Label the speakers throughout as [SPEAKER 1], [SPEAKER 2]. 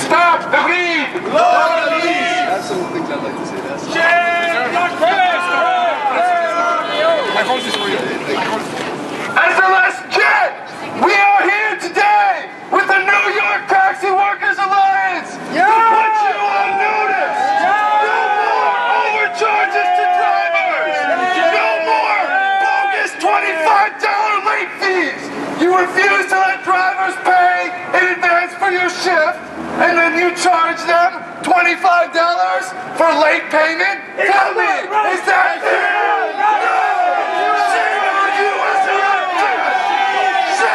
[SPEAKER 1] Stop the greed! Lower the lease!
[SPEAKER 2] That's some of the things I'd like to say. That's
[SPEAKER 1] I hold this for you. SLS Jet! We are here today with the New York Taxi Workers Alliance to put you on notice! No more overcharges to drivers! No more bogus $25 late fees! You refuse to let drivers pay in advance for your shift, and then you charge them $25 for late payment? Tell me, is that fair? Shame on you, SLS Jet!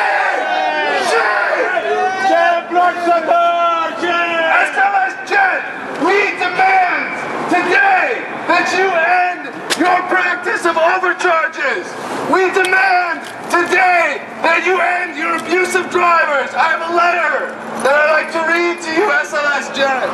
[SPEAKER 1] SLS Jet, we demand today that you end your practice of overcharges. We demand today that you end your abusive drivers. I have a letter that I'd like to read to you, SLS Jet.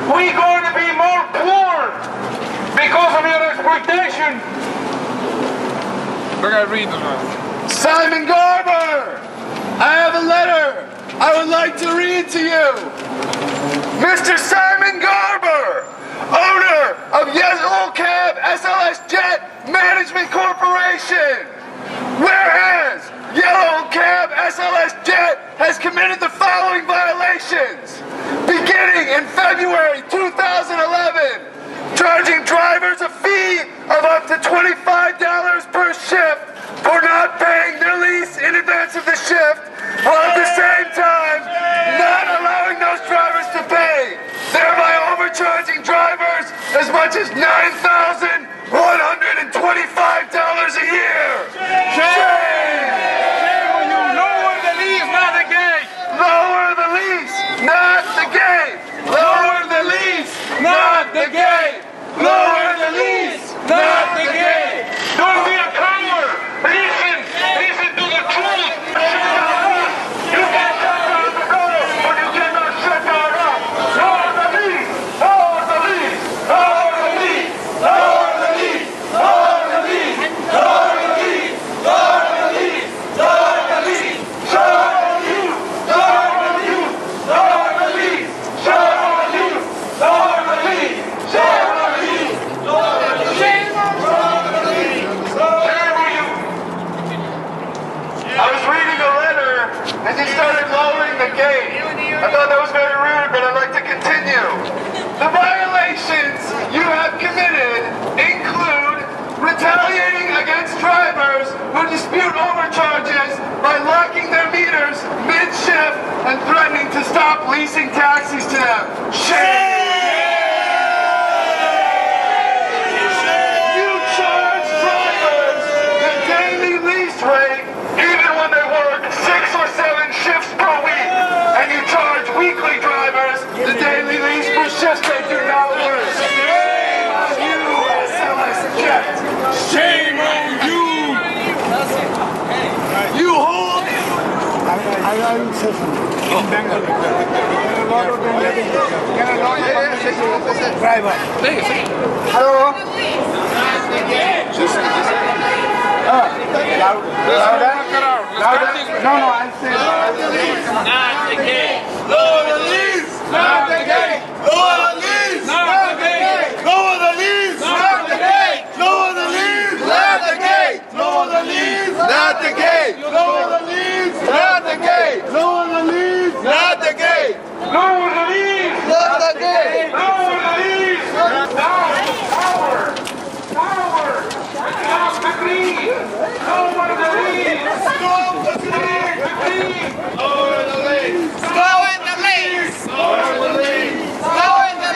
[SPEAKER 1] We're going to be more poor because of your exploitation. We're going to read them now. Simon Garber, I have a letter I would like to read to you. Mr. Simon Garber, owner of Yellow Cab SLS Jet Management Corporation. Whereas Yellow Cab SLS Jet has committed the following violations. Beginning in February 2011, charging drivers a fee of up to $25 per shift for not paying their lease in advance of the shift, while at the same time not allowing those drivers to pay, thereby overcharging drivers as much as $9,125 a year. Shame! Lower the lease, not the gate! Lower the lease, not the gate! Lower the lease, not the gate! Lower the lease, not the gate! Don't be a coward! Listen to the truth! You can't shut down the road, but you cannot shut down us! Lower the lease! Lower the lease! Lower the lease! Lower the lease! Lower the lease! Lower the lease! Lower the lease! Lower the lease! Lower the lease! Lower the lease! Lower the lease! Lower the lease! Lower the lease! Shame on you! Lower the lease! Lower the lease! Shame on you! I was reading a letter and he started lowering the gate. I thought that was very rude, but I'd like to continue. The violations you have committed include retaliating against drivers who dispute overcharges by locking their meters mid-shift and threatening to stop leasing taxis to them. Shame! You charge drivers the daily lease rate even when they work 6 or 7 shifts per week, and you charge weekly drivers the daily lease for shifts they do not work. Shame on you, SLS Jet! Shame on you! You hold... Driver. Hello? Louder? No, I'm saying... Not the gate! Lower the lease! Not the gate! Lower the lease! Not the gate! Lower the lease! Not the gate! Lower the lease! Not the gate! Lower the lease! Not the gate! Lower the lease! Not the gate! Lower the lease! Not the gate! Lower the lease! Not the gate! Lower the lease! Power! Power! Stop the greed! Lower the lease! Stop the greed! Lower the lease! Lower the lease! Lower the lease! Lower the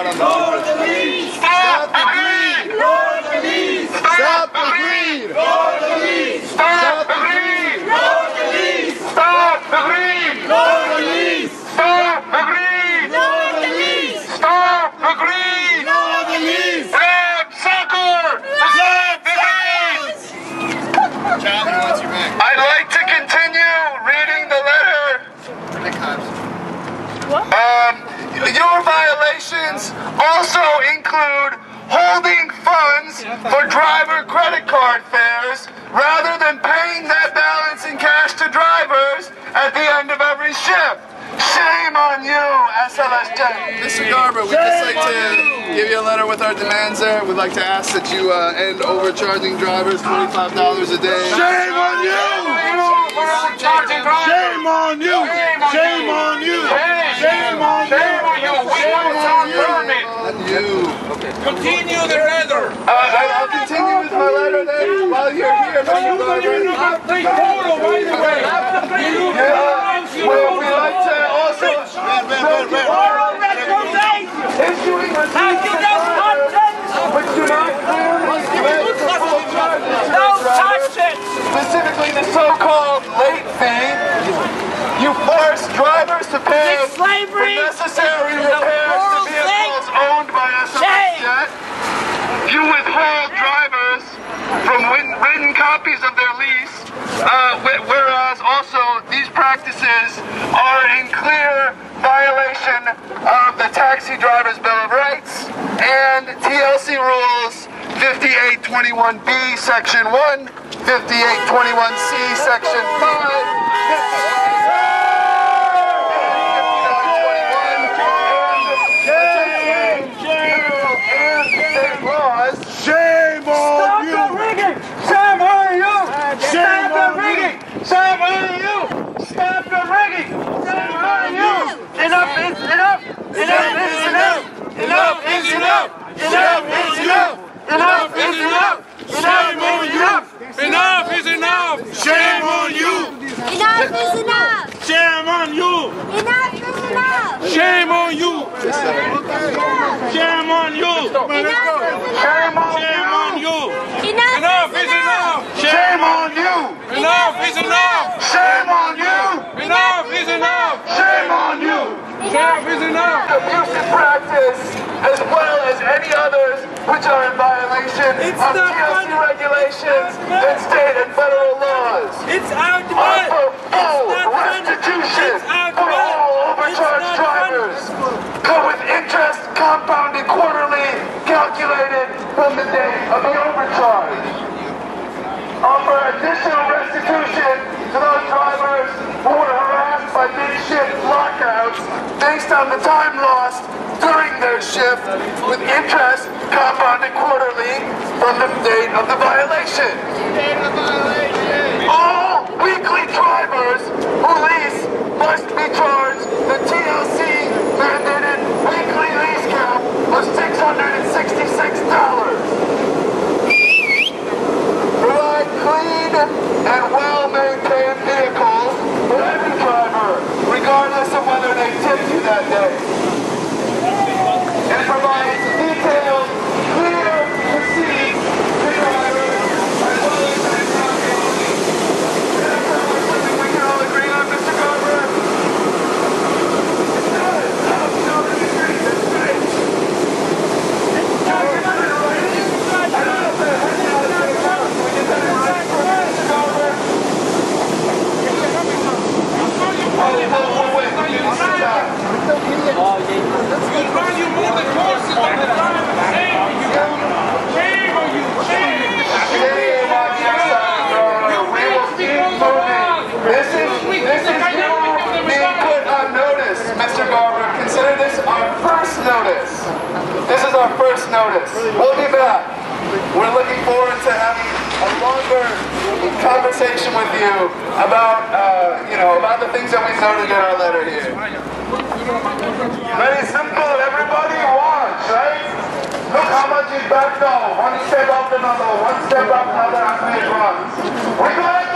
[SPEAKER 2] out on the lease.
[SPEAKER 1] Stop the greed.
[SPEAKER 2] Lower the lease.
[SPEAKER 1] Stop the greed.
[SPEAKER 2] Lower the lease.
[SPEAKER 1] Stop the greed.
[SPEAKER 2] Lower the lease.
[SPEAKER 1] Stop the greed.
[SPEAKER 2] Lower the lease.
[SPEAKER 1] Stop the greed.
[SPEAKER 2] Lower the lease.
[SPEAKER 1] Stop the greed.
[SPEAKER 2] Lower the lease.
[SPEAKER 1] Grab sucker. Stop the greed.
[SPEAKER 2] Charlie wants you back.
[SPEAKER 1] I'd like to continue reading the letter. Your violations also include holding funds for driver credit card fares rather than paying that balance in cash to drivers at the end of every shift. Shame on you, SLS.
[SPEAKER 2] Mr. Garber, we'd just like to give you a letter with our demands there. We'd like to ask that you end overcharging drivers $25 a day.
[SPEAKER 1] Shame on you! Shame on you! Shame on you! Shame on you!
[SPEAKER 3] Continue the letter.
[SPEAKER 2] I'll continue with my letter then while you're here, Mr. Garber.
[SPEAKER 1] Well, we'd like to also issuing a which do not clearly relate to full charges to the driver, specifically the so-called late fee. You force drivers to pay for necessary repairs to vehicles owned by SLS. You withhold drivers from written copies of their lease, whereas also these practices are in clear violation of the Taxi Driver's Bill of Rights and TLC Rules 5821B Section 1, 5821C Section 5, Shame on you! Stop the rigging! Shame on you! Stop the rigging! Shame on you! Stop the rigging! Shame on you! Enough is enough! Enough is enough! Enough is enough! Enough is enough! Enough is enough! Shame on you! Enough is enough! Shame on you!
[SPEAKER 4] Enough is enough!
[SPEAKER 1] Shame on you!
[SPEAKER 4] Enough is enough!
[SPEAKER 1] Shame on you! Shame on you! Shame on you!
[SPEAKER 4] Enough is enough!
[SPEAKER 1] Shame on you!
[SPEAKER 3] Enough is enough.
[SPEAKER 1] Shame on you!
[SPEAKER 3] Enough is enough.
[SPEAKER 1] Shame on you!
[SPEAKER 3] Enough is enough.
[SPEAKER 1] Abusive practice, as well as any others which are in violation of TLC regulations and state and federal laws.
[SPEAKER 3] It's out the
[SPEAKER 1] Are
[SPEAKER 3] way.
[SPEAKER 1] for full restitution for all overcharged drivers. Come with interest compounded quarterly, calculated from the date of the overcharge. Offer additional restitution to those drivers who were harassed by mid-shift lockouts based on the time lost during their shift with interest compounded quarterly from the date of the violation. All weekly drivers who lease must be charged the TLC mandated weekly lease cap of $666. Provide clean and well-maintained vehicles for every driver, regardless of whether they tipped you that day. And provide detailed, clear receipts to drivers, as well as their accountability. Is that something we can all agree on, Mr. Garber? It's good. No, we agree. That's great. Mr. Garber, consider this our first notice. This is our first notice. We'll be back. We're looking forward to having a longer conversation with you about, about the things that we've noted in our letter here. Very simple. Everybody watch, right? Look how much is backed off. One step up another, one step up another, and it runs. We're glad